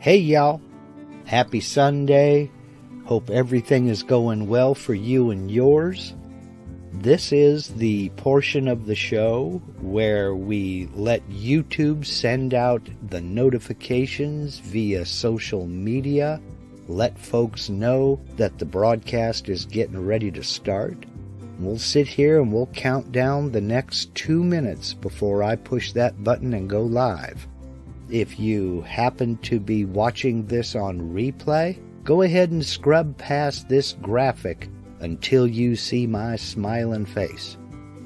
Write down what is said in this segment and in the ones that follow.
Hey y'all, happy Sunday. Hope everything is going well for you and yours. This is the portion of the show where we let YouTube send out the notifications via social media, let folks know that the broadcast is getting ready to start. We'll sit here and we'll count down the next 2 minutes before I push that button and go live. If you happen to be watching this on replay, go ahead and scrub past this graphic until you see my smiling face.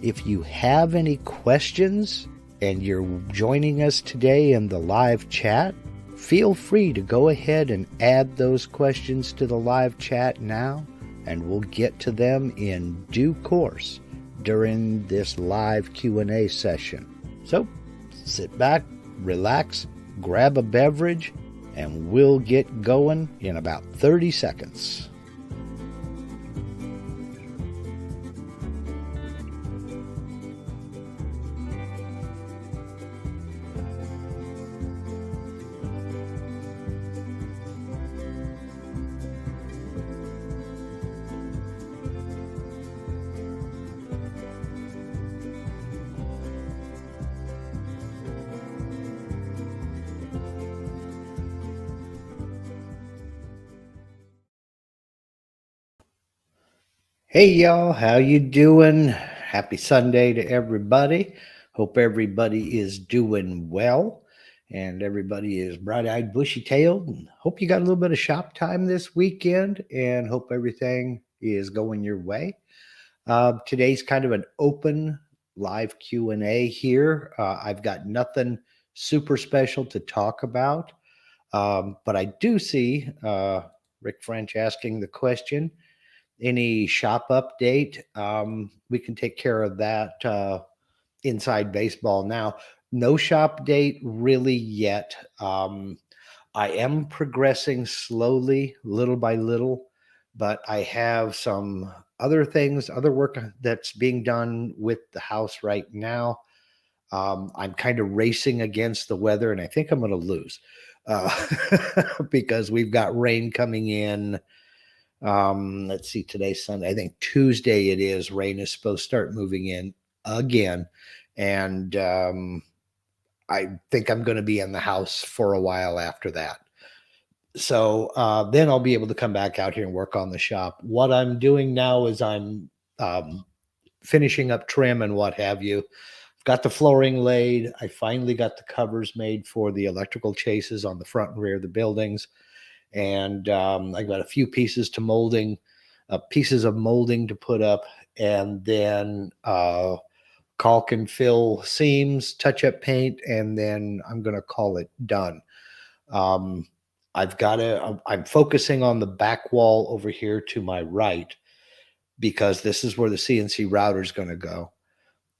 If you have any questions and you're joining us today in the live chat, feel free to go ahead and add those questions to the live chat now, and we'll get to them in due course during this live Q&A session. So, sit back, relax, grab a beverage, and we'll get going in about 30 seconds. Hey y'all, how you doing? Happy Sunday to everybody. Hope everybody is doing well and everybody is bright-eyed, bushy-tailed. And hope you got a little bit of shop time this weekend and hope everything is going your way. Today's kind of an open live Q&A here. I've got nothing super special to talk about, but I do see Rick French asking the question, any shop update? We can take care of that inside baseball now. No shop date really yet. I am progressing slowly, little by little, but I have some other things, other work that's being done with the house right now. I'm kind of racing against the weather, and I think I'm going to lose because we've got rain coming in. Let's see, today's Sunday. I think Tuesday it is. Rain is supposed to start moving in again. And I think I'm going to be in the house for a while after that. So then I'll be able to come back out here and work on the shop. What I'm doing now is I'm finishing up trim and what have you. I've got the flooring laid. I finally got the covers made for the electrical chases on the front and rear of the buildings. And I got a few pieces of molding to put up, and then caulk and fill seams, touch-up paint, and then I'm going to call it done. I'm focusing on the back wall over here to my right because this is where the CNC router is going to go.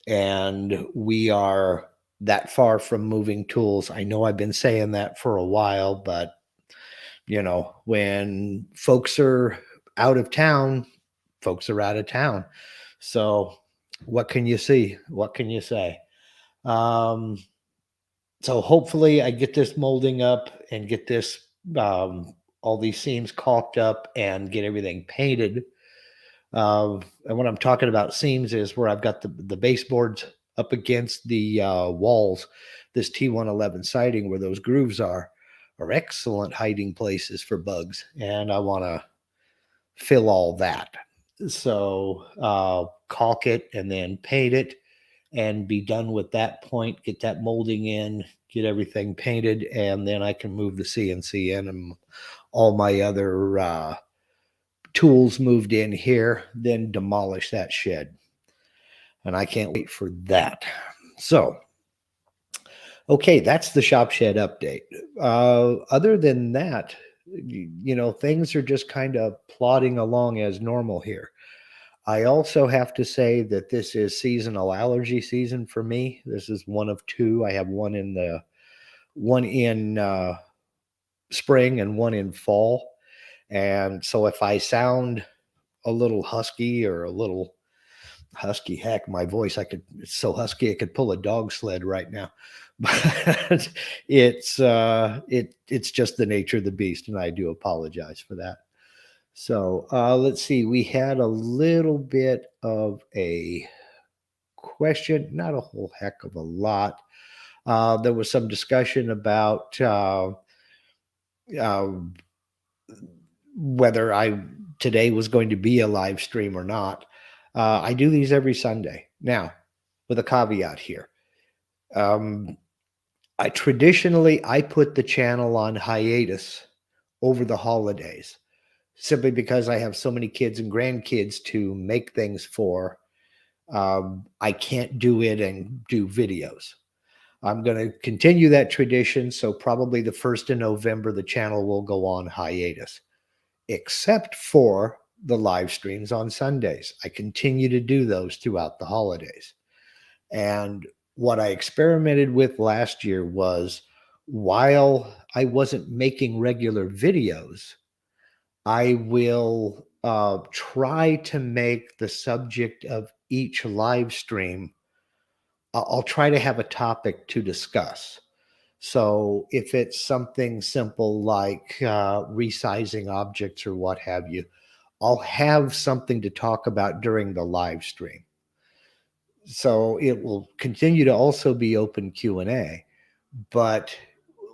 And we are that far from moving tools. I know I've been saying that for a while, but you know, when folks are out of town, folks are out of town. So what can you see? What can you say? So hopefully I get this molding up and get this, all these seams caulked up and get everything painted. And what I'm talking about seams is where I've got the baseboards up against the walls, this T111 siding where those grooves are excellent hiding places for bugs, and I want to fill all that. So caulk it and then paint it and be done with that point, get that molding in, get everything painted, and then I can move the CNC in and all my other tools moved in here, then demolish that shed. And I can't wait for that. So okay, that's the shop shed update. Other than that, things are just kind of plodding along as normal here. I also have to say that this is seasonal allergy season for me. This is one of two. I have one in spring and one in fall. And so if I sound a little husky or a little husky, heck, my voice, it's so husky I could pull a dog sled right now. But it's just the nature of the beast, and I do apologize for that. So let's see. We had a little bit of a question, not a whole heck of a lot. There was some discussion about uh, whether today was going to be a live stream or not. I do these every Sunday. Now, with a caveat here. I put the channel on hiatus over the holidays, simply because I have so many kids and grandkids to make things for. I can't do it and do videos. I'm going to continue that tradition. So probably the 1st of November, the channel will go on hiatus, except for the live streams on Sundays. I continue to do those throughout the holidays. And what I experimented with last year was, while I wasn't making regular videos, I will try to make the subject of each live stream, I'll try to have a topic to discuss. So if it's something simple like resizing objects or what have you, I'll have something to talk about during the live stream. So it will continue to also be open Q&A, but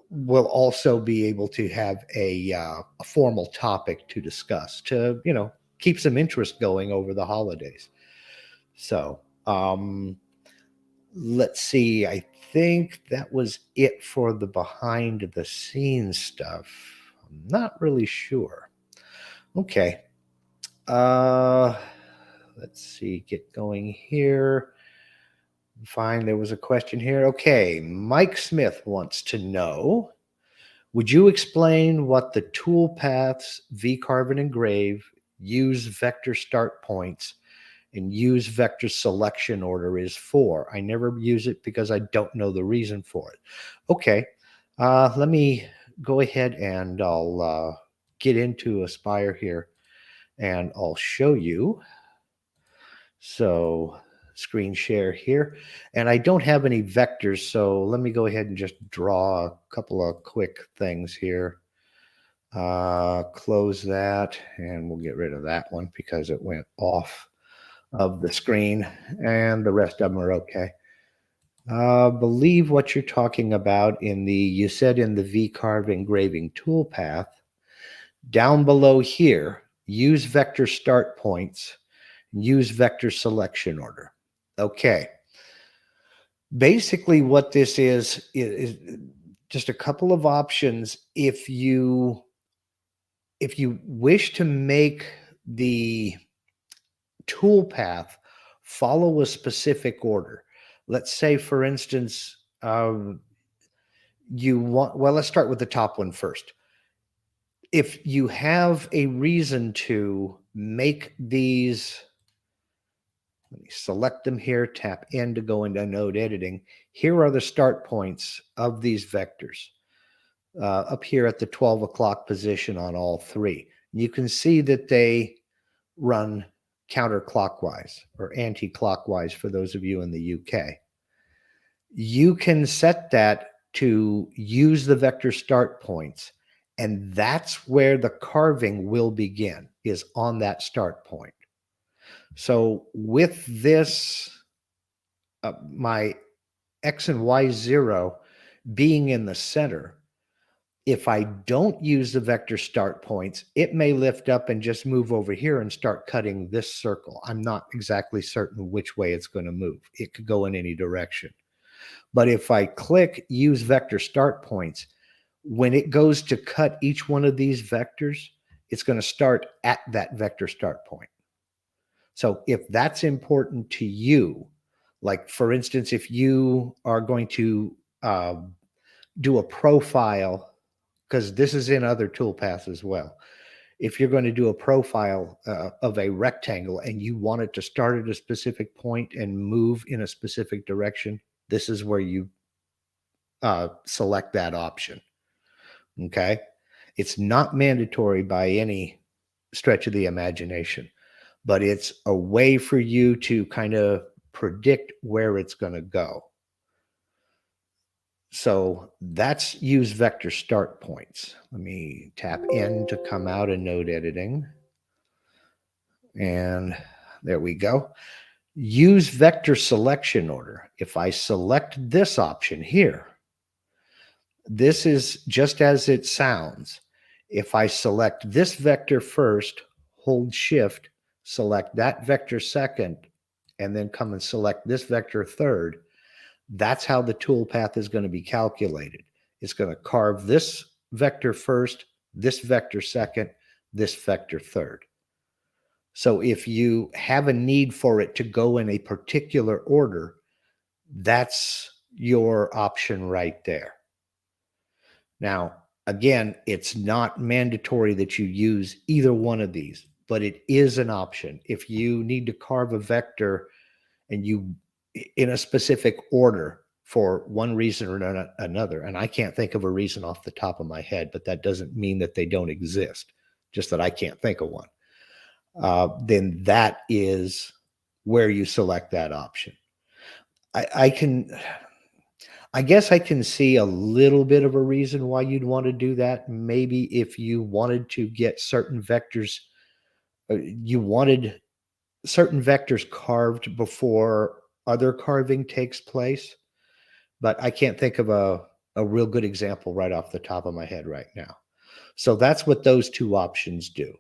we'll also be able to have a formal topic to discuss to, keep some interest going over the holidays. So let's see. I think that was it for the behind the scenes stuff. I'm not really sure. Okay. Let's see. Get going here. Fine. There was a question here. Okay. Mike Smith wants to know, would you explain what the toolpaths, V-carve and engrave, use vector start points, and use vector selection order is for? I never use it because I don't know the reason for it. Okay. Let me go ahead and I'll get into Aspire here and I'll show you. So screen share here, and I don't have any vectors, so let me go ahead and just draw a couple of quick things here. Close that, and we'll get rid of that one because it went off of the screen, and the rest of them are okay. Believe what you're talking about you said in the V-carve engraving toolpath, down below here, use vector start points, use vector selection order. Okay. Basically what this is just a couple of options. If you wish to make the toolpath follow a specific order, let's say, for instance, let's start with the top one first. If you have a reason to make these, let me select them here, tap N to go into node editing. Here are the start points of these vectors up here at the 12 o'clock position on all three. You can see that they run counterclockwise or anti-clockwise for those of you in the UK. You can set that to use the vector start points, and that's where the carving will begin, is on that start point. So with this, my X and Y 0 being in the center, if I don't use the vector start points, it may lift up and just move over here and start cutting this circle. I'm not exactly certain which way it's going to move. It could go in any direction. But if I click use vector start points, when it goes to cut each one of these vectors, it's going to start at that vector start point. So if that's important to you, like for instance, if you are going to do a profile because this is in other toolpaths as well. If you're going to do a profile of a rectangle and you want it to start at a specific point and move in a specific direction, this is where you select that option. Okay. It's not mandatory by any stretch of the imagination, but it's a way for you to kind of predict where it's going to go. So that's use vector start points. Let me tap in to come out of node editing. And there we go. Use vector selection order. If I select this option here, this is just as it sounds. If I select this vector first, hold shift, select that vector second, and then come and select this vector third, that's how the toolpath is going to be calculated. It's going to carve this vector first, this vector second, this vector third. So if you have a need for it to go in a particular order, that's your option right there. Now, again, it's not mandatory that you use either one of these, but it is an option. If you need to carve a vector and you in a specific order for one reason or another, and I can't think of a reason off the top of my head, but that doesn't mean that they don't exist, just that I can't think of one. Then that is where you select that option. I guess I can see a little bit of a reason why you'd want to do that. Maybe if you wanted to get certain vectors, you wanted certain vectors carved before other carving takes place. But I can't think of a real good example right off the top of my head right now. So that's what those two options do.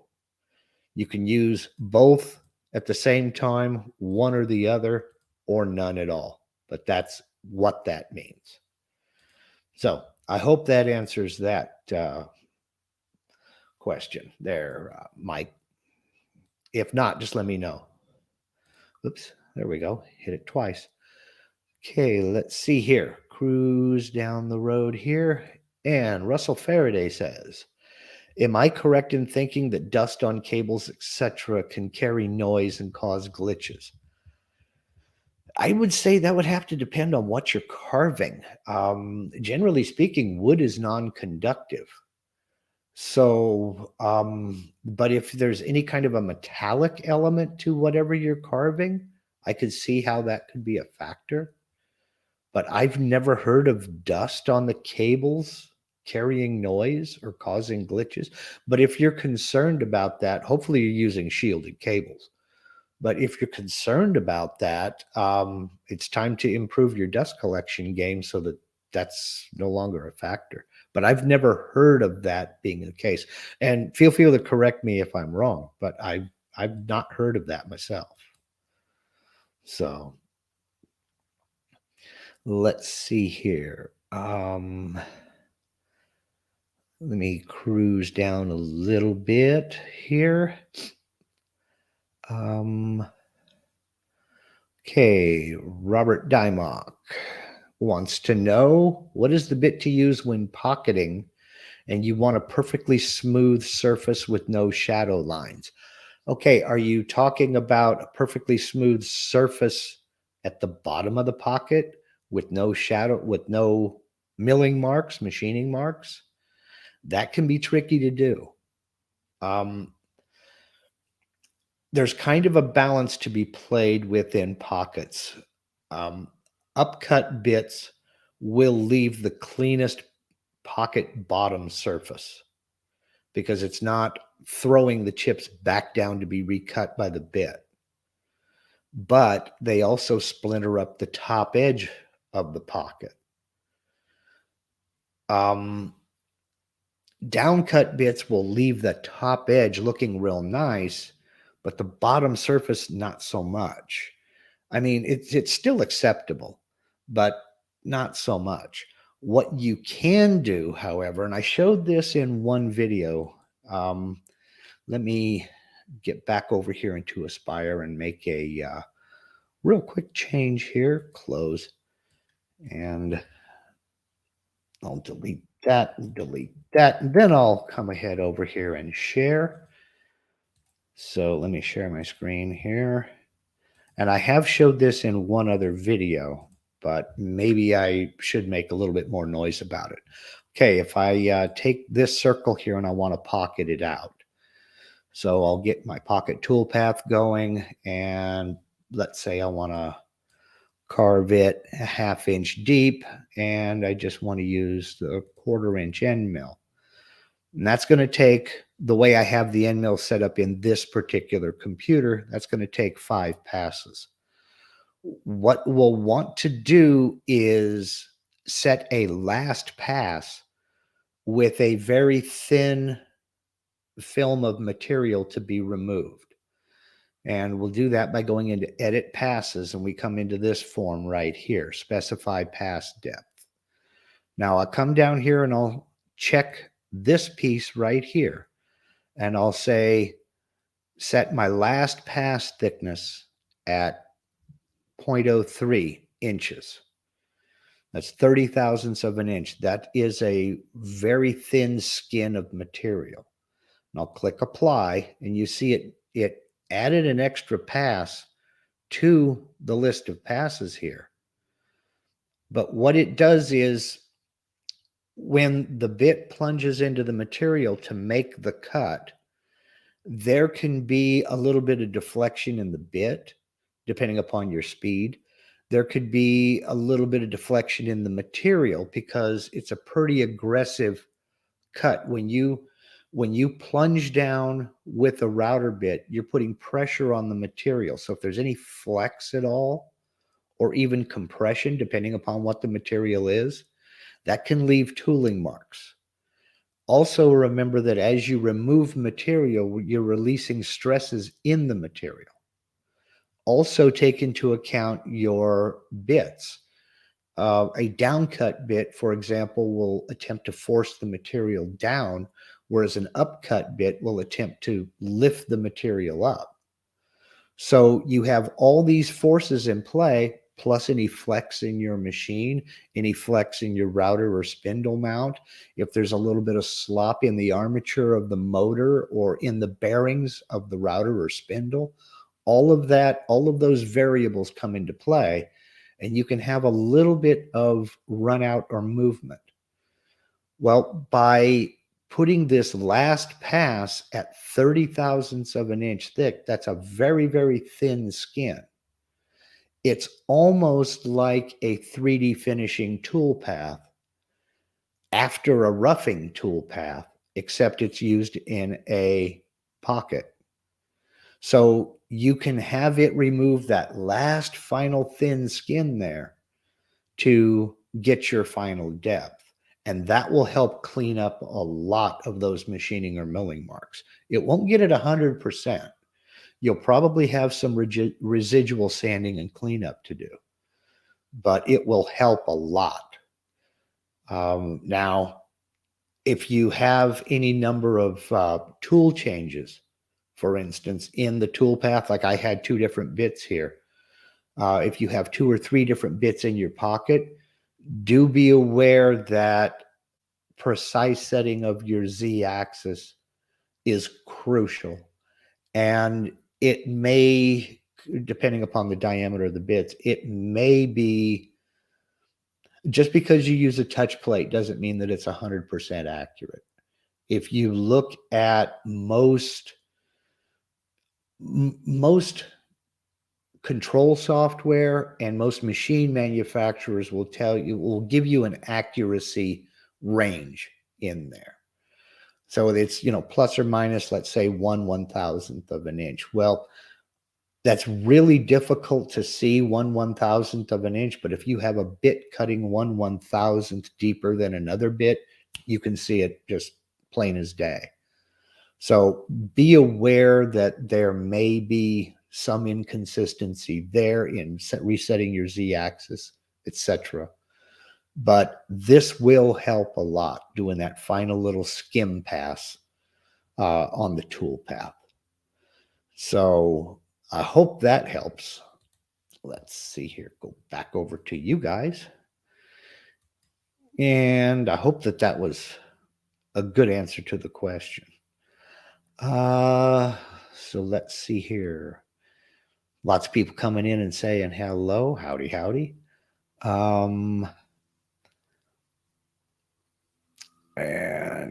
You can use both at the same time, one or the other, or none at all. But that's what that means. So I hope that answers that question there, Mike. If not, just let me know. Oops, there we go. Hit it twice. Okay, let's see here. Cruise down the road here. And Russell Faraday says, am I correct in thinking that dust on cables, etc., can carry noise and cause glitches? I would say that would have to depend on what you're carving. Generally speaking, wood is non-conductive. So, but if there's any kind of a metallic element to whatever you're carving, I could see how that could be a factor. But I've never heard of dust on the cables carrying noise or causing glitches. But if you're concerned about that, hopefully you're using shielded cables. But if you're concerned about that, it's time to improve your dust collection game so that that's no longer a factor. But I've never heard of that being the case. And feel free to correct me if I'm wrong, but I've not heard of that myself. So let's see here. Let me cruise down a little bit here. Okay, Robert Dymock wants to know, what is the bit to use when pocketing and you want a perfectly smooth surface with no shadow lines? Okay, are you talking about a perfectly smooth surface at the bottom of the pocket with no shadow, with no milling marks, machining marks? That can be tricky to do. There's kind of a balance to be played within pockets. Upcut bits will leave the cleanest pocket bottom surface because it's not throwing the chips back down to be recut by the bit. But they also splinter up the top edge of the pocket. Downcut bits will leave the top edge looking real nice, but the bottom surface, not so much. I mean, it's still acceptable, but not so much. What you can do, however, and I showed this in one video. Let me get back over here into Aspire and make a real quick change here. Close. And I'll delete that, delete that, and then I'll come ahead over here and share. So let me share my screen here. And I have showed this in one other video, but maybe I should make a little bit more noise about it. Okay, if I take this circle here and I want to pocket it out. So I'll get my pocket toolpath going, and let's say I want to carve it a 1/2 inch deep, and I just want to use the 1/4 inch end mill. And that's going to take, the way I have the end mill set up in this particular computer, that's going to take 5 passes. What we'll want to do is set a last pass with a very thin film of material to be removed. And we'll do that by going into edit passes, and we come into this form right here, specify pass depth. Now I'll come down here and I'll check this piece right here, and I'll say set my last pass thickness at 0.03 inches. That's 30 thousandths of an inch. That is a very thin skin of material. And I'll click apply, and you see it added an extra pass to the list of passes here. But what it does is, when the bit plunges into the material to make the cut, there can be a little bit of deflection in the bit, depending upon your speed. There could be a little bit of deflection in the material because it's a pretty aggressive cut. When you plunge down with a router bit, you're putting pressure on the material. So if there's any flex at all, or even compression, depending upon what the material is, that can leave tooling marks. Also, remember that as you remove material, you're releasing stresses in the material. Also, take into account your bits. A downcut bit, for example, will attempt to force the material down, whereas an upcut bit will attempt to lift the material up. So you have all these forces in play, plus any flex in your machine, any flex in your router or spindle mount. If there's a little bit of slop in the armature of the motor or in the bearings of the router or spindle, all of that, all of those variables come into play, and you can have a little bit of run out or movement. Well, by putting this last pass at 30 thousandths of an inch thick, that's a very, very thin skin. It's almost like a 3D finishing toolpath after a roughing toolpath, except it's used in a pocket. So you can have it remove that last final thin skin there to get your final depth. And that will help clean up a lot of those machining or milling marks. It won't get it 100%. You'll probably have some residual sanding and cleanup to do, but it will help a lot. Now, if you have any number of tool changes, for instance, in the toolpath, like I had 2 different bits here. If you have 2 or 3 different bits in your pocket, do be aware that precise setting of your Z-axis is crucial. And it may, depending upon the diameter of the bits, it may be, just because you use a touch plate doesn't mean that it's 100% accurate. If you look at most control software and most machine manufacturers will give you an accuracy range in there. So it's, plus or minus, let's say 1/1000th of an inch. Well, that's really difficult to see 1/1000th of an inch, but if you have a bit cutting 1/1000th deeper than another bit, you can see it just plain as day. So be aware that there may be some inconsistency there in resetting your Z-axis, etc. But this will help a lot, doing that final little skim pass on the toolpath. So I hope that helps. Let's see here. Go back over to you guys. And I hope that was a good answer to the question. So let's see here. Lots of people coming in and saying hello, howdy, howdy. And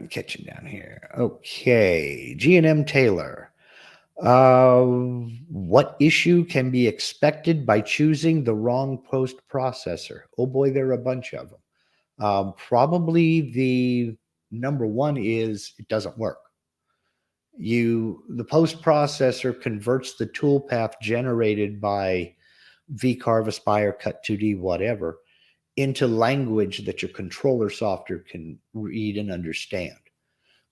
catching down here. Okay, G&M Taylor. What issue can be expected by choosing the wrong post processor? Oh boy, there are a bunch of them. Probably the number one is it doesn't work. The post processor converts the toolpath generated by vcarve, Aspire, Cut2D, whatever, into language that your controller software can read and understand.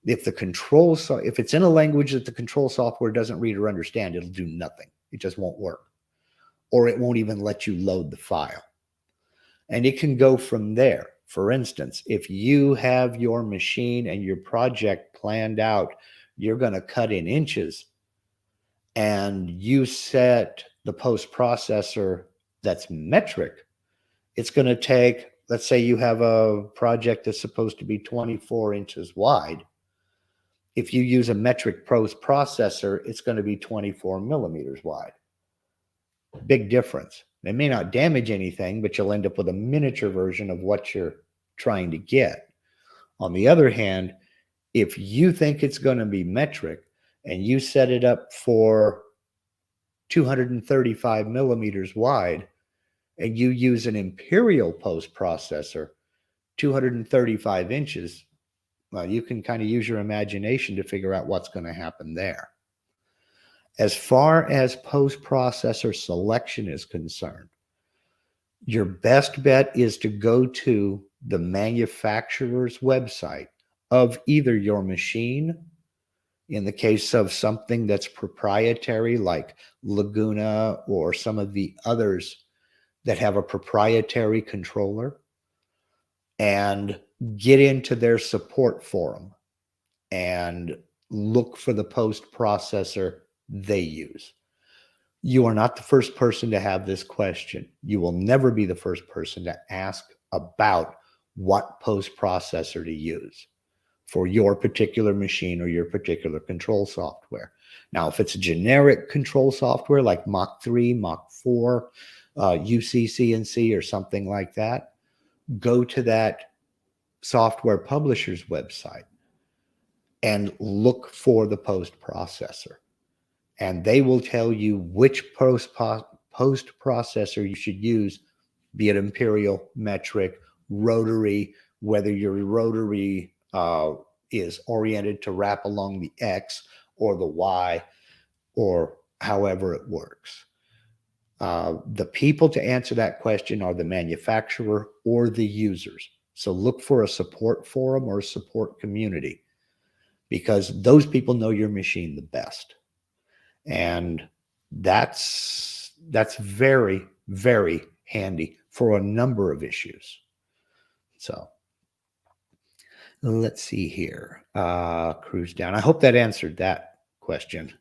If it's in a language that the control software doesn't read or understand, it'll do nothing. It just won't work. Or it won't even let you load the file. And it can go from there. For instance, if you have your machine and your project planned out, you're going to cut in inches, and you set the post processor that's metric, it's going to take, let's say you have a project that's supposed to be 24 inches wide. If you use a metric post processor, it's going to be 24 millimeters wide. Big difference. It may not damage anything, but you'll end up with a miniature version of what you're trying to get. On the other hand, if you think it's going to be metric and you set it up for 235 millimeters wide, and you use an imperial post processor, 235 inches, well, you can kind of use your imagination to figure out what's going to happen there. As far as post processor selection is concerned, your best bet is to go to the manufacturer's website of either your machine, in the case of something that's proprietary like Laguna or some of the others that have a proprietary controller, and get into their support forum and look for the post processor they use. You are not the first person to have this question. You will never be the first person to ask about what post processor to use for your particular machine or your particular control software. Now, if it's a generic control software like Mach 3, Mach 4, UC-CNC or something like that, go to that software publisher's website and look for the post processor. And they will tell you which post processor you should use, be it imperial, metric, rotary, whether your rotary is oriented to wrap along the X or the Y, or however it works. The people to answer that question are the manufacturer or the users. So look for a support forum or a support community, because those people know your machine the best. And that's very, very handy for a number of issues. So let's see here. Cruise down. I hope that answered that question.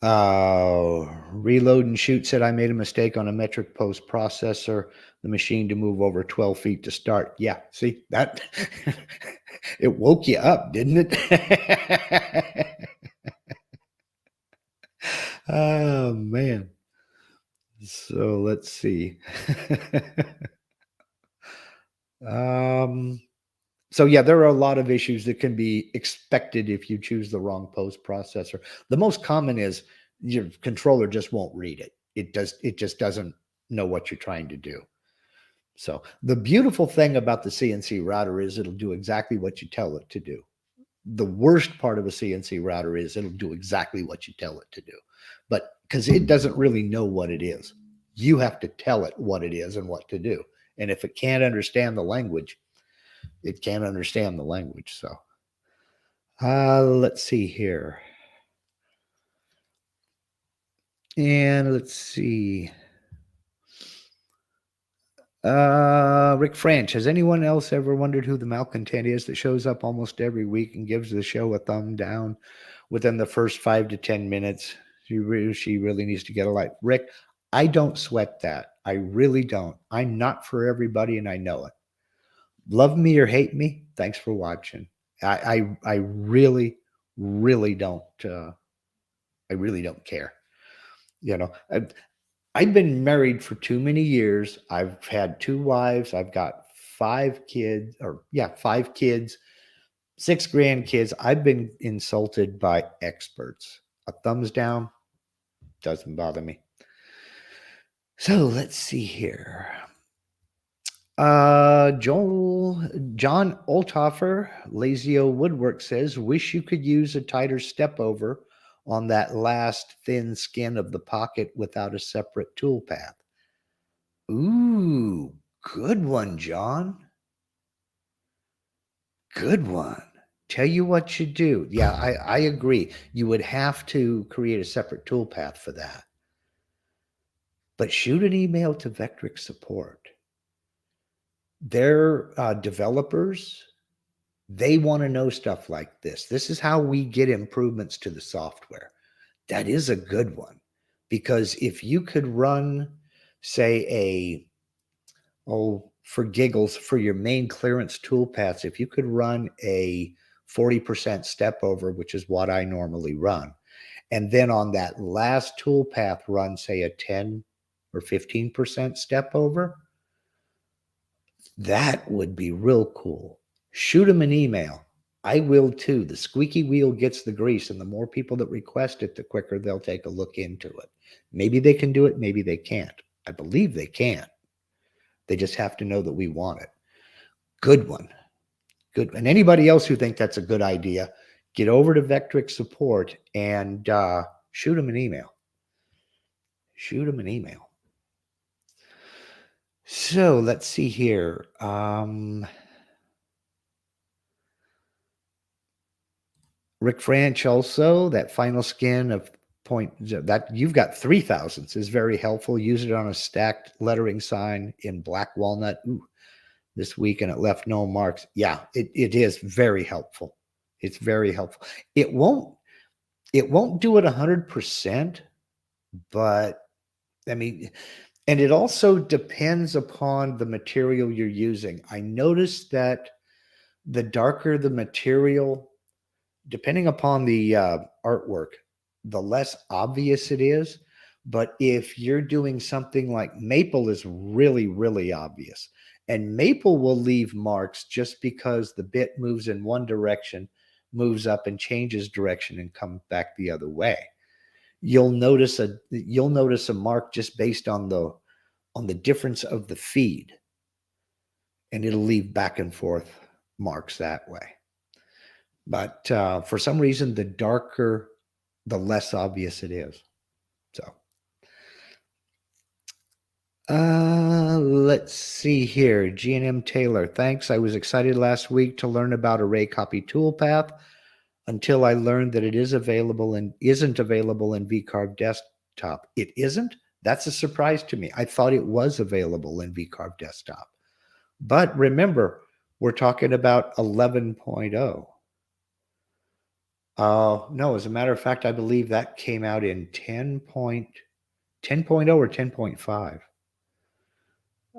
Reload and Shoot said, I made a mistake on a metric post processor, the machine to move over 12 feet to start. Yeah, see that? It woke you up, didn't it? Oh, man. So let's see. So yeah, there are a lot of issues that can be expected if you choose the wrong post processor. The most common is your controller just won't read it. It just doesn't know what you're trying to do. So the beautiful thing about the CNC router is it'll do exactly what you tell it to do. The worst part of a CNC router is it'll do exactly what you tell it to do. But because it doesn't really know what it is, you have to tell it what it is and what to do. And if it can't understand the language, it can't understand the language. So let's see here. And let's see. Rick French, has anyone else ever wondered who the malcontent is that shows up almost every week and gives the show a thumb down within the first 5 to 10 minutes? She really needs to get a life. Rick, I don't sweat that. I really don't. I'm not for everybody, and I know it. Love me or hate me, thanks for watching. I really, really don't. I really don't care. You know, I've been married for too many years. I've had 2 wives. I've got 5 kids, or yeah, 5 kids, 6 grandkids. I've been insulted by experts. A thumbs down doesn't bother me. So let's see here. John Olthofer, Lazio Woodwork says, wish you could use a tighter step over on that last thin skin of the pocket without a separate tool path. Ooh, good one, John. Good one. Tell you what you do. Yeah, I agree. You would have to create a separate tool path for that. But shoot an email to Vectric support. They're developers. They want to know stuff like this. This is how we get improvements to the software. That is a good one. Because if you could run, say, for giggles, for your main clearance toolpaths, if you could run a 40% step over, which is what I normally run, and then on that last toolpath run, say, a 10 or 15% step over, that would be real cool. Shoot them an email. I will too. The squeaky wheel gets the grease, and the more people that request it, the quicker they'll take a look into it. Maybe they can do it, maybe they can't. I believe they can. They just have to know that we want it. Good one. Good. And anybody else who think that's a good idea, get over to Vectric support and shoot them an email. Shoot them an email. So let's see here. Rick Franch also, that final skin of point that you've got 3,000s is very helpful. Use it on a stacked lettering sign in black walnut this week, and it left no marks. Yeah, it is very helpful. It's very helpful. It won't do it 100%, but I mean, and it also depends upon the material you're using. I noticed that the darker the material, depending upon the artwork, the less obvious it is. But if you're doing something like maple is really, really obvious. And maple will leave marks just because the bit moves in one direction, moves up and changes direction and comes back the other way. You'll notice a mark just based on the difference of the feed. And it'll leave back and forth marks that way. But for some reason, the darker, the less obvious it is. So let's see here. G&M Taylor, thanks. I was excited last week to learn about array copy toolpath until I learned that it isn't available in vCarve Desktop. It isn't? That's a surprise to me. I thought it was available in vCarve Desktop. But remember, we're talking about 11.0. No, as a matter of fact, I believe that came out in 10.0 or 10.5.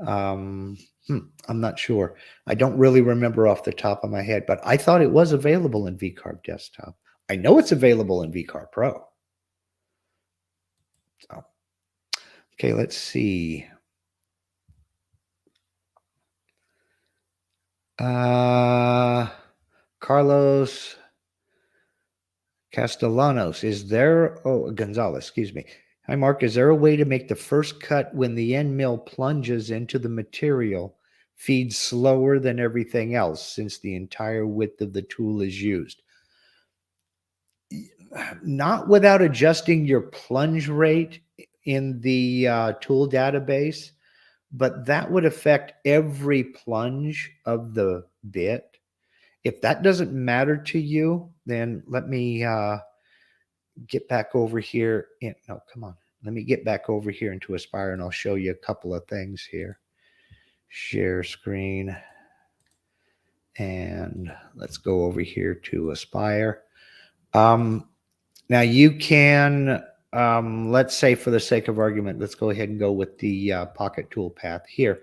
I'm not sure. I don't really remember off the top of my head, but I thought it was available in vCarve Desktop. I know it's available in vCarve Pro. So, okay, let's see. Carlos Castellanos, Gonzalez, excuse me. Hi, Mark. Is there a way to make the first cut when the end mill plunges into the material feed slower than everything else since the entire width of the tool is used? Not without adjusting your plunge rate in the tool database, but that would affect every plunge of the bit. If that doesn't matter to you, then let me get back over here. Let me get back over here into Aspire, and I'll show you a couple of things here. Share screen. And let's go over here to Aspire. Now you can Let's say for the sake of argument, let's go ahead and go with the pocket toolpath here.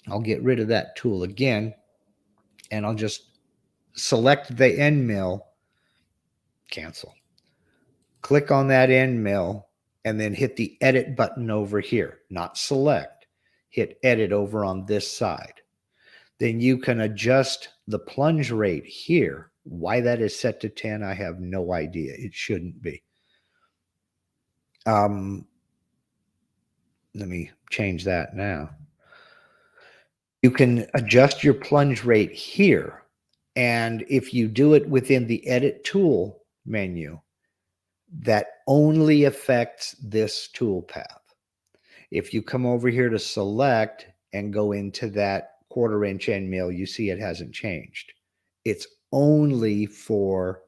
I'll get rid of that tool again, and I'll just select the end mill, cancel. Click on that end mill, and then hit the edit button over here, not select. Hit edit over on this side. Then you can adjust the plunge rate here. Why that is set to 10, I have no idea. It shouldn't be. Let me change that now. You can adjust your plunge rate here. And if you do it within the edit tool menu, that only affects this toolpath. If you come over here to select and go into that 1/4 inch end mill, you see it hasn't changed. It's only for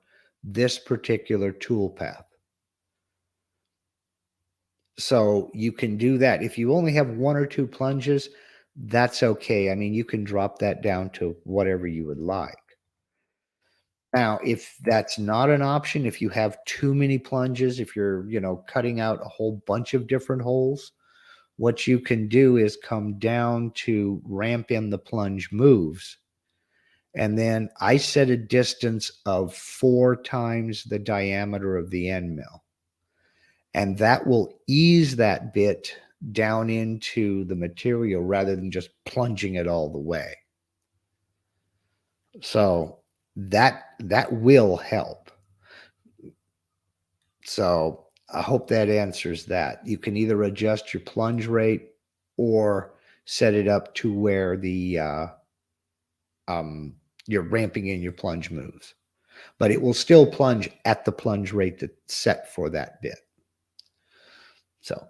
this particular toolpath. So you can do that. If you only have 1 or 2 plunges, that's okay. I mean, you can drop that down to whatever you would like. Now, if that's not an option, if you have too many plunges, if you're, cutting out a whole bunch of different holes, what you can do is come down to ramp in the plunge moves. And then I set a distance of 4 times the diameter of the end mill. And that will ease that bit down into the material rather than just plunging it all the way. So that will help. So I hope that answers that. You can either adjust your plunge rate or set it up to where you're ramping in your plunge moves, but it will still plunge at the plunge rate that's set for that bit. So,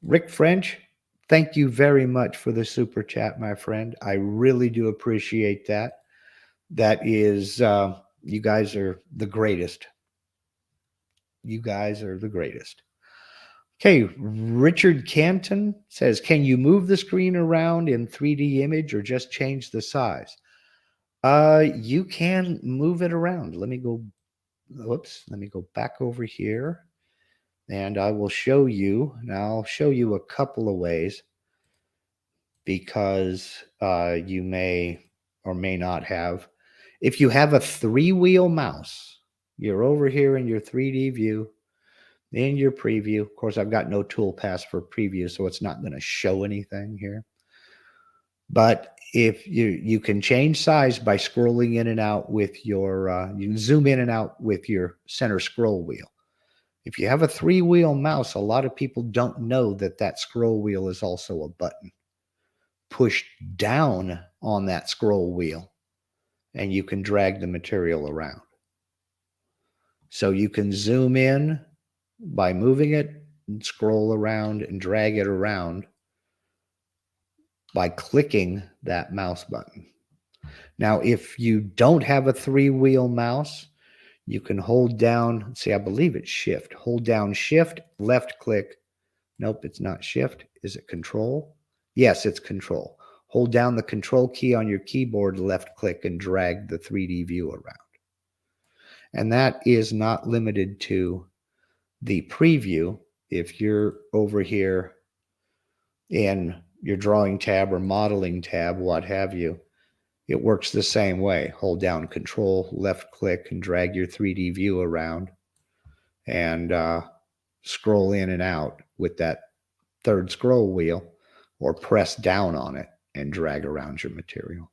Rick French, thank you very much for the super chat, my friend. I really do appreciate that. That is, you guys are the greatest. You guys are the greatest. Okay, Richard Canton says, can you move the screen around in 3D image or just change the size? You can move it around. Let me go back over here and I will show you. Now I'll show you a couple of ways because you may or may not have. If you have a 3-wheel mouse, you're over here in your 3D view, in your preview. Of course, I've got no toolpath for preview, so it's not going to show anything here. But if you can change size by scrolling in and out with your, you can zoom in and out with your center scroll wheel. If you have a 3-wheel mouse, a lot of people don't know that that scroll wheel is also a button. Push down on that scroll wheel and you can drag the material around. So you can zoom in by moving it and scroll around and drag it around by clicking that mouse button. Now, if you don't have a 3-wheel mouse, you can hold down, see, I believe it's shift. Hold down shift, left click. Nope, it's not shift. Is it control? Yes, it's control. Hold down the control key on your keyboard, left click, and drag the 3D view around. And that is not limited to the preview. If you're over here in your drawing tab or modeling tab, what have you, it works the same way. Hold down control, left click, and drag your 3D view around and scroll in and out with that third scroll wheel, or press down on it and drag around your material.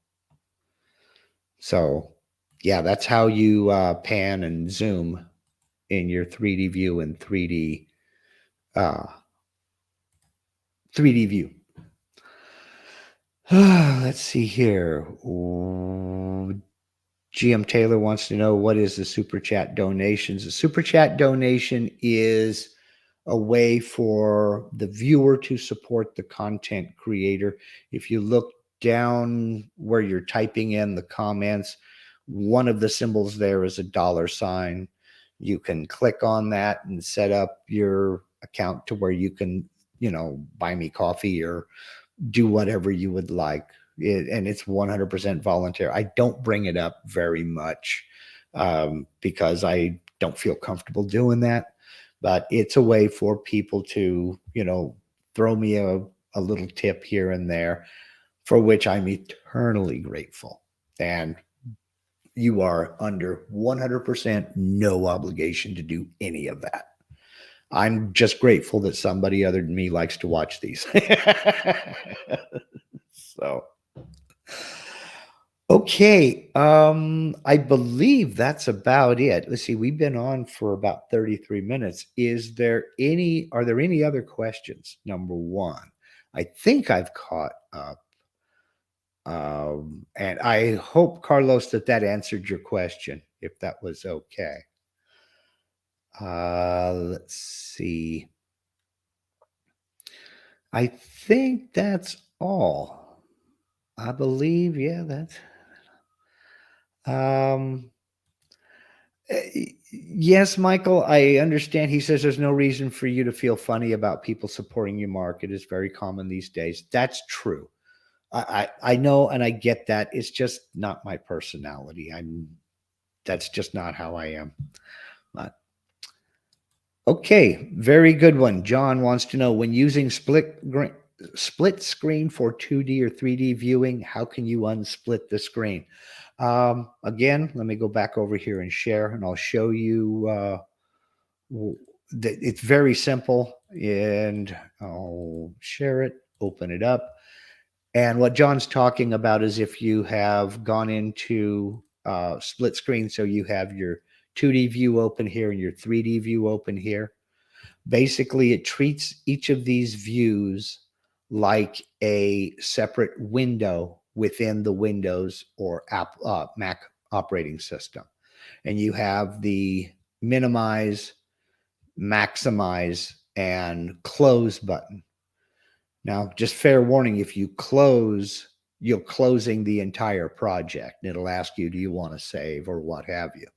So yeah, that's how you pan and zoom in your 3D view and 3D view. Let's see here. GM Taylor wants to know, what is the super chat donations? The super chat donation is a way for the viewer to support the content creator. If you look down where you're typing in the comments, one of the symbols there is a $sign. You can click on that and set up your account to where you can, buy me coffee or do whatever you would like. and it's 100% voluntary. I don't bring it up very much because I don't feel comfortable doing that. But it's a way for people to, throw me a little tip here and there, for which I'm eternally grateful. And you are under 100% no obligation to do any of that. I'm just grateful that somebody other than me likes to watch these. So, okay. I believe that's about it. Let's see. We've been on for about 33 minutes. Are there any other questions? Number one, I think I've caught up. And I hope, Carlos, that answered your question, if that was okay. Let's see. I think that's all. I believe, yeah, that's yes, Michael, I understand. He says there's no reason for you to feel funny about people supporting your market. It's very common these days. That's true. I know, and I get that. It's just not my personality. That's just not how I am. But okay, very good one. John wants to know, when using split screen for 2D or 3D viewing, how can you unsplit the screen? Again, let me go back over here and share, and I'll show you. It's very simple, and I'll share it, open it up. And what John's talking about is if you have gone into split screen, so you have your 2D view open here and your 3D view open here. Basically, it treats each of these views like a separate window within the Windows or Mac operating system. And you have the minimize, maximize, and close button. Now, just fair warning, if you close, you're closing the entire project. And it'll ask you, do you want to save or what have you?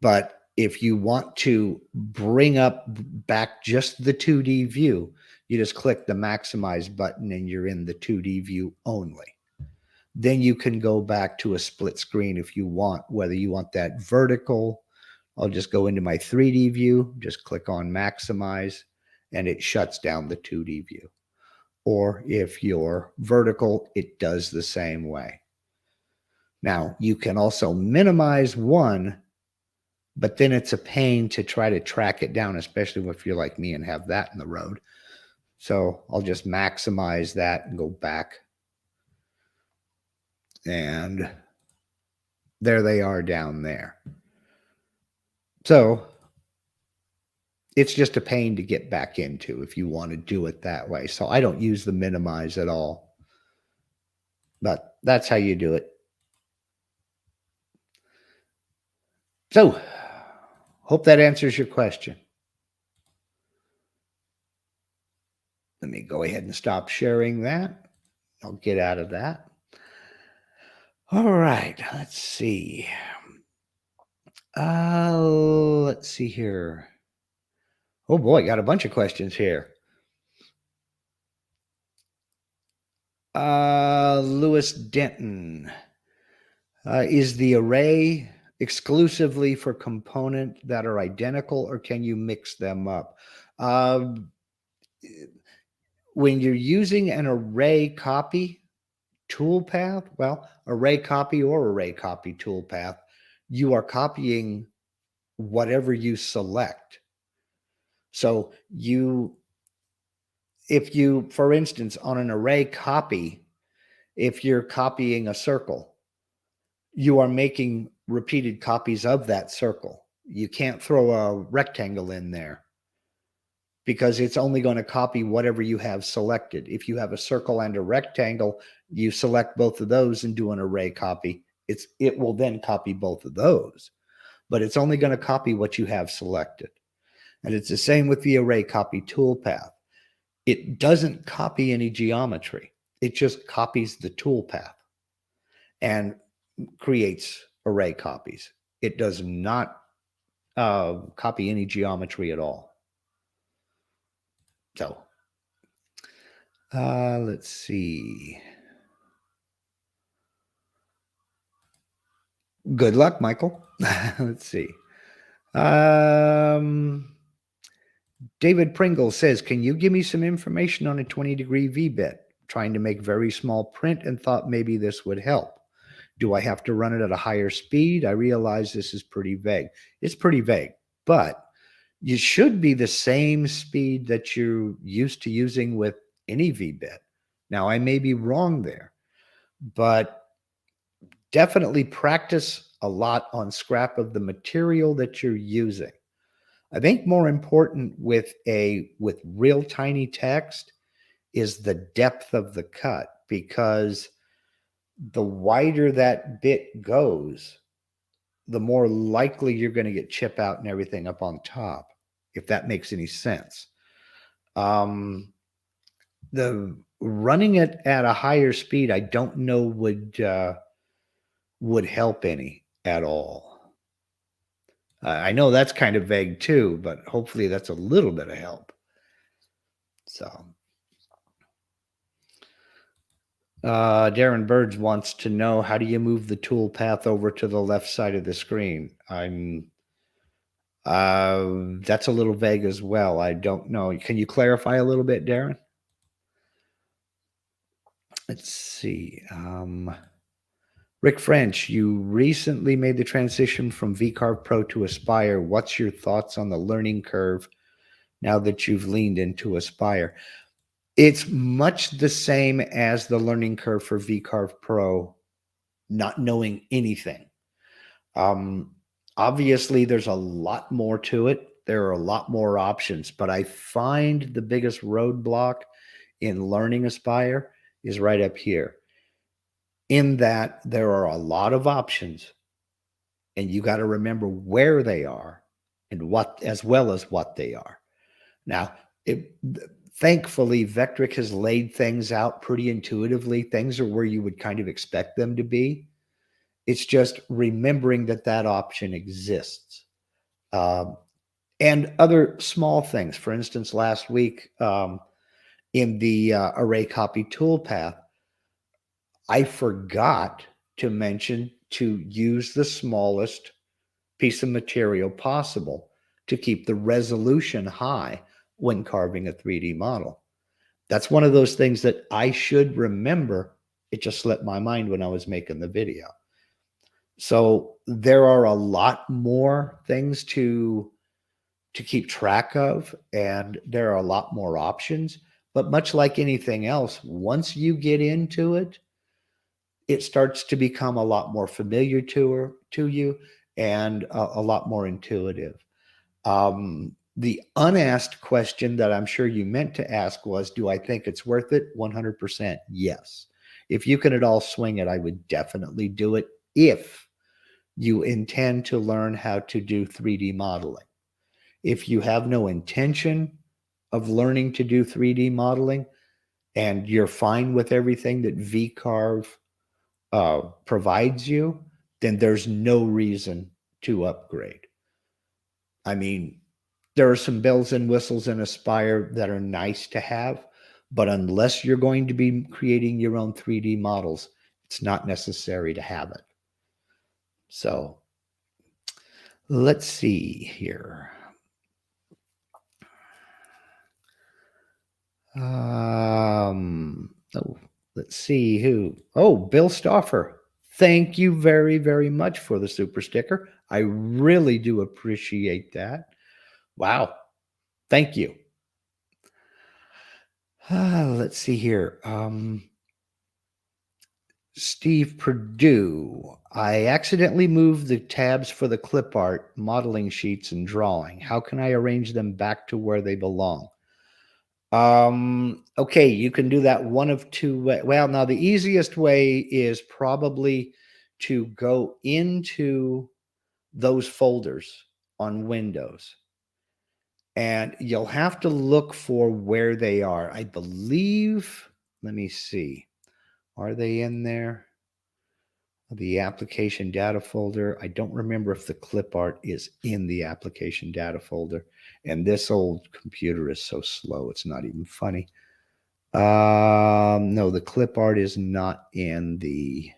But if you want to bring up back just the 2D view, you just click the maximize button and you're in the 2D view only. Then you can go back to a split screen if you want, whether you want that vertical. I'll just go into my 3D view, just click on maximize, and it shuts down the 2D view. Or if you're vertical, it does the same way. Now, you can also minimize one, but then it's a pain to try to track it down, especially if you're like me and have that in the road. So I'll just maximize that and go back. And there they are down there. So it's just a pain to get back into if you want to do it that way. So I don't use the minimize at all. But that's how you do it. So hope that answers your question. Let me go ahead and stop sharing that. I'll get out of that. All right, let's see. Let's see here. Oh boy, got a bunch of questions here. Lewis Denton. Is the array exclusively for components that are identical, or can you mix them up? When you're using an array copy toolpath, well, array copy or array copy toolpath, you are copying whatever you select. So if you, for instance, on an array copy, if you're copying a circle, you are making repeated copies of that circle. You can't throw a rectangle in there because it's only going to copy whatever you have selected. If you have a circle and a rectangle, you select both of those and do an array copy. It will then copy both of those, but it's only going to copy what you have selected. And it's the same with the array copy toolpath. It doesn't copy any geometry. It just copies the toolpath and creates array copies. It does not copy any geometry at all. So let's see. Good luck, Michael. Let's see. Um, David Pringle says, can you give me some information on a 20-degree V-bit? Trying to make very small print and thought maybe this would help. Do I have to run it at a higher speed? I realize this is pretty vague. It's pretty vague, but you should be the same speed that you're used to using with any V-bit. Now, I may be wrong there, but definitely practice a lot on scrap of the material that you're using. I think more important with real tiny text is the depth of the cut, because the wider that bit goes, the more likely you're going to get chip out and everything up on top, if that makes any sense. The running it at a higher speed, I don't know would help any at all. I know that's kind of vague too, but hopefully that's a little bit of help. So, Darren Birds wants to know, how do you move the tool path over to the left side of the screen? That's a little vague as well. I don't know. Can you clarify a little bit, Darren? Let's see. Rick French, you recently made the transition from VCarve Pro to Aspire. What's your thoughts on the learning curve now that you've leaned into Aspire? It's much the same as the learning curve for VCarve Pro, not knowing anything. Obviously, there's a lot more to it. There are a lot more options, but I find the biggest roadblock in learning Aspire is right up here, in that there are a lot of options, and you got to remember where they are and what, as well as what they are. Now, thankfully, Vectric has laid things out pretty intuitively. Things are where you would kind of expect them to be. It's just remembering that that option exists. And other small things. For instance, last week in the array copy toolpath, I forgot to mention to use the smallest piece of material possible to keep the resolution high when carving a 3D model. That's one of those things that I should remember. It just slipped my mind when I was making the video. So there are a lot more things to keep track of, and there are a lot more options. But much like anything else, once you get into it, it starts to become a lot more familiar to you, and a lot more intuitive. The unasked question that I'm sure you meant to ask was, do I think it's worth it? 100% yes. If you can at all swing it, I would definitely do it if you intend to learn how to do 3D modeling. If you have no intention of learning to do 3D modeling and you're fine with everything that VCarve provides you, then there's no reason to upgrade. I mean, there are some bells and whistles in Aspire that are nice to have, but unless you're going to be creating your own 3D models, it's not necessary to have it. So let's see here. Let's see who. Oh, Bill Stauffer. Thank you very, very much for the super sticker. I really do appreciate that. Wow. Thank you. Let's see here. Steve Perdue. I accidentally moved the tabs for the clip art, modeling sheets, and drawing. How can I arrange them back to where they belong? Okay, you can do that one of two ways. Well, now the easiest way is probably to go into those folders on Windows, and you'll have to look for where they are. I believe, let me see. Are they in there? The application data folder. I don't remember if the clip art is in the application data folder. And this old computer is so slow, it's not even funny. No, the clip art is not in the.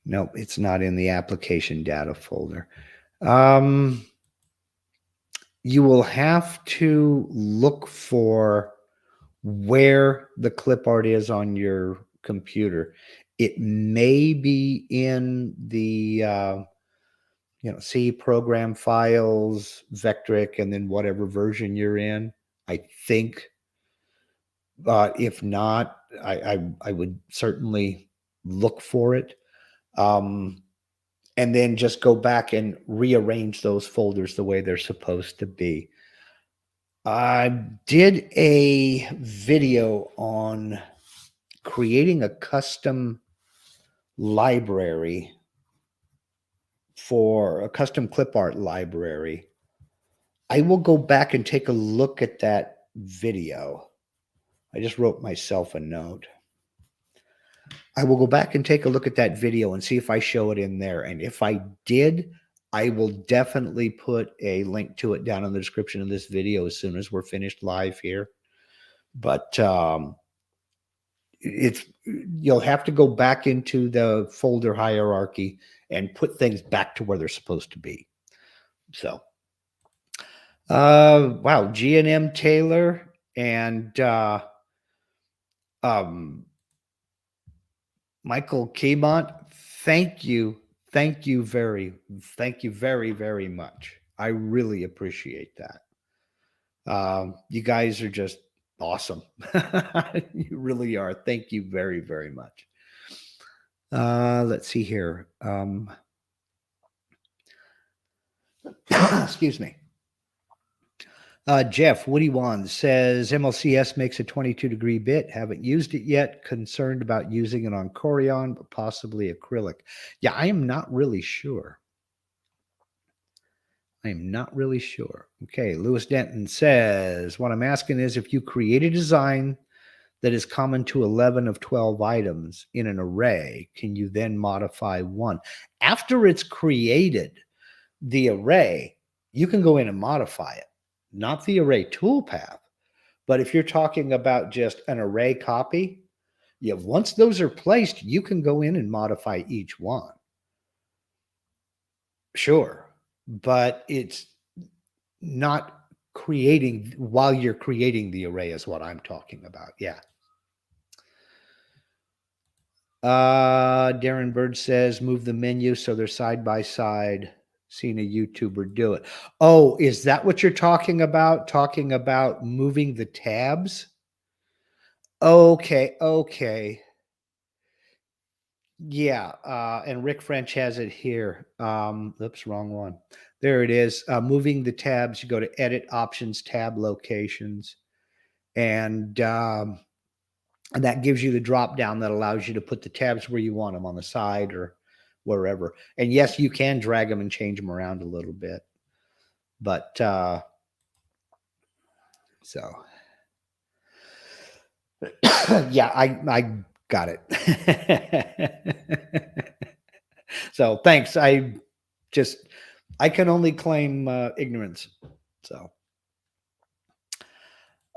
Nope, it's not in the application data folder. You will have to look for where the clip art is on your computer. It may be in the C program files, Vectric, and then whatever version you're in. I think. If not, I would certainly look for it. And then just go back and rearrange those folders the way they're supposed to be. I did a video on creating a custom library for a custom clip art library. I will go back and take a look at that video. I just wrote myself a note. I will go back and take a look at that video and see if I show it in there. And if I did, I will definitely put a link to it down in the description of this video as soon as we're finished live here. But you'll have to go back into the folder hierarchy and put things back to where they're supposed to be. So, wow, G&M Taylor and Michael Keymont, thank you very, very much. I really appreciate that. You guys are just awesome. You really are. Thank you very, very much. Let's see here. Excuse me. Jeff Woody Wan says MLCS makes a 22-degree bit. Haven't used it yet. Concerned about using it on Corian, but possibly acrylic. Yeah, I am not really sure. Okay, Lewis Denton says, what I'm asking is if you create a design that is common to 11 of 12 items in an array, can you then modify one? After it's created, the array, you can go in and modify it. Not the array toolpath, but if you're talking about just an array copy, once those are placed, you can go in and modify each one. Sure, but it's not creating while you're creating the array is what I'm talking about. Yeah. Darren Bird says move the menu so they're side by side. Seen a YouTuber do it. Oh, is that what you're talking about? Talking about moving the tabs? Okay. Yeah, and Rick French has it here. Oops, wrong one. There it is. Moving the tabs, you go to Edit Options, Tab Locations, and that gives you the drop down that allows you to put the tabs where you want them, on the side or wherever. And yes, you can drag them and change them around a little bit. But so yeah, I got it. So thanks. I can only claim ignorance. So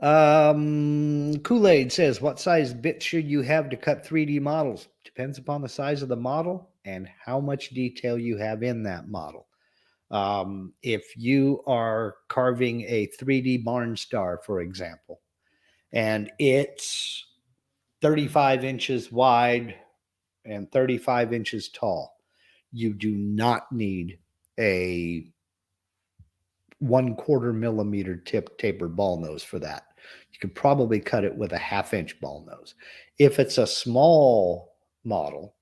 Kool-Aid says, what size bit should you have to cut 3D models? Depends upon the size of the model and how much detail you have in that model. If you are carving a 3D barn star, for example, and it's 35 inches wide and 35 inches tall, you do not need a 1/4 millimeter tapered ball nose for that. You could probably cut it with a 1/2 inch ball nose. If it's a small model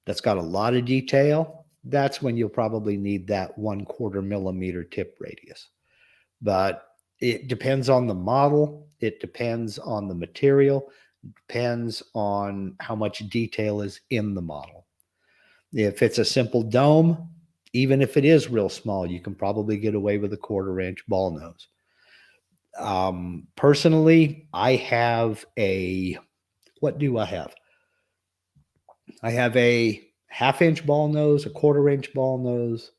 that's got a lot of detail, that's when you'll probably need that 1/4 millimeter tip radius. But it depends on the model. It depends on the material. It depends on how much detail is in the model. If it's a simple dome, even if it is real small, you can probably get away with a 1/4 inch ball nose. Personally, I have what do I have? I have a 1/2 inch ball nose, a 1/4 inch ball nose.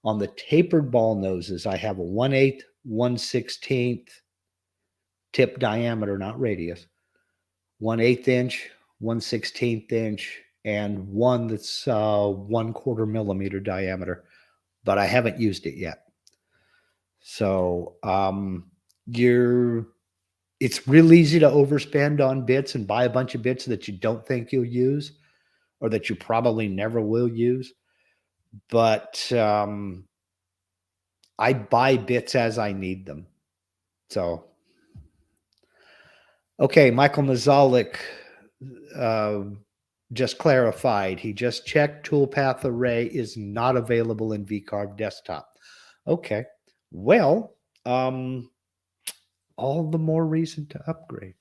On the tapered ball noses, I have a 1/8, 1/16 tip diameter, not radius, 1/8 inch, 1/16 inch, and one that's 1/4 millimeter diameter, but I haven't used it yet. So it's real easy to overspend on bits and buy a bunch of bits that you don't think you'll use or that you probably never will use. But I buy bits as I need them. So, okay, Michael Mazalik just clarified. He just checked toolpath array is not available in vCarve desktop. Okay, well, all the more reason to upgrade.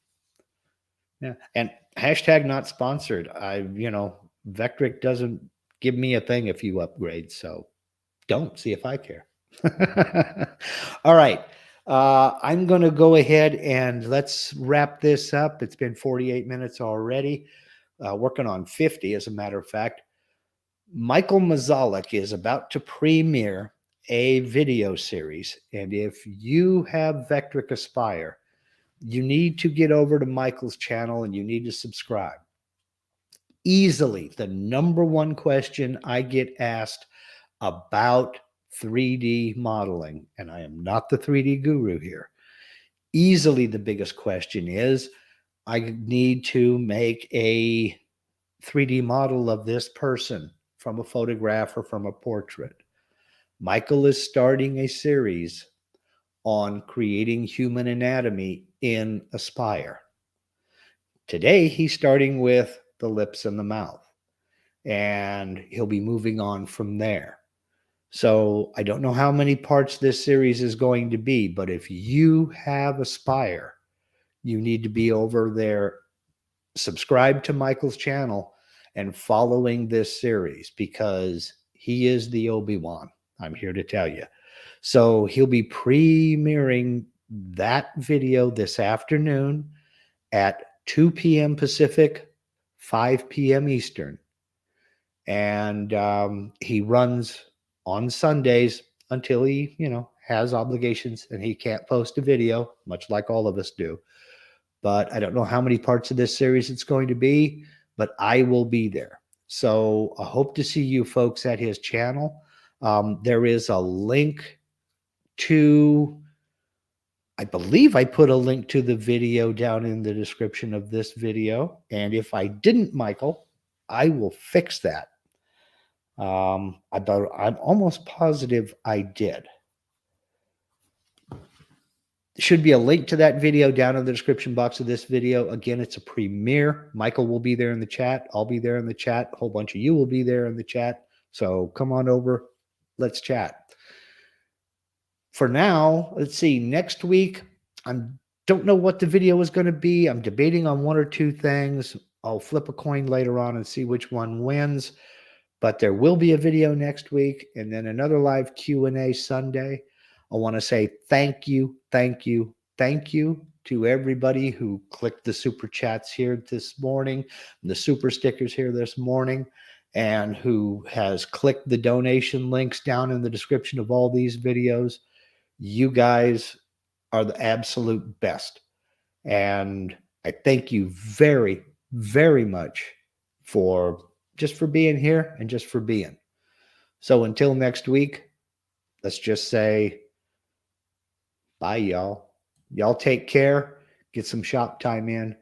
Yeah, and hashtag not sponsored. Vectric doesn't give me a thing if you upgrade, so don't see if I care. All right. I'm going to go ahead and let's wrap this up. It's been 48 minutes already, working on 50, as a matter of fact. Michael Mazalik is about to premiere a video series. And if you have Vectric Aspire, you need to get over to Michael's channel and you need to subscribe. Easily the number one question I get asked about 3D modeling, and I am not the 3D guru here. Easily the biggest question is, I need to make a 3D model of this person from a photograph or from a portrait. Michael is starting a series on creating human anatomy in Aspire. Today, he's starting with the lips and the mouth, and he'll be moving on from there. So I don't know how many parts this series is going to be, but if you have Aspire, you need to be over there, subscribe to Michael's channel and following this series, because he is the Obi-Wan. I'm here to tell you. So he'll be premiering that video this afternoon at 2 p.m. Pacific, 5 p.m. Eastern. And he runs on Sundays until he, has obligations and he can't post a video, much like all of us do. But I don't know how many parts of this series it's going to be, but I will be there. So I hope to see you folks at his channel. There is a link to, I believe I put a link to the video down in the description of this video. And if I didn't, Michael, I will fix that. I'm almost positive I did. Should be a link to that video down in the description box of this video. Again, it's a premiere. Michael will be there in the chat. I'll be there in the chat. A whole bunch of you will be there in the chat. So come on over. Let's chat. For now, let's see. Next week, I don't know what the video is going to be. I'm debating on one or two things. I'll flip a coin later on and see which one wins. But there will be a video next week and then another live Q&A Sunday. I want to say thank you to everybody who clicked the super chats here this morning, the super stickers here this morning, and who has clicked the donation links down in the description of all these videos. You guys are the absolute best. And I thank you very, very much for being here and just for being. So until next week, let's just say bye, y'all. Y'all take care. Get some shop time in.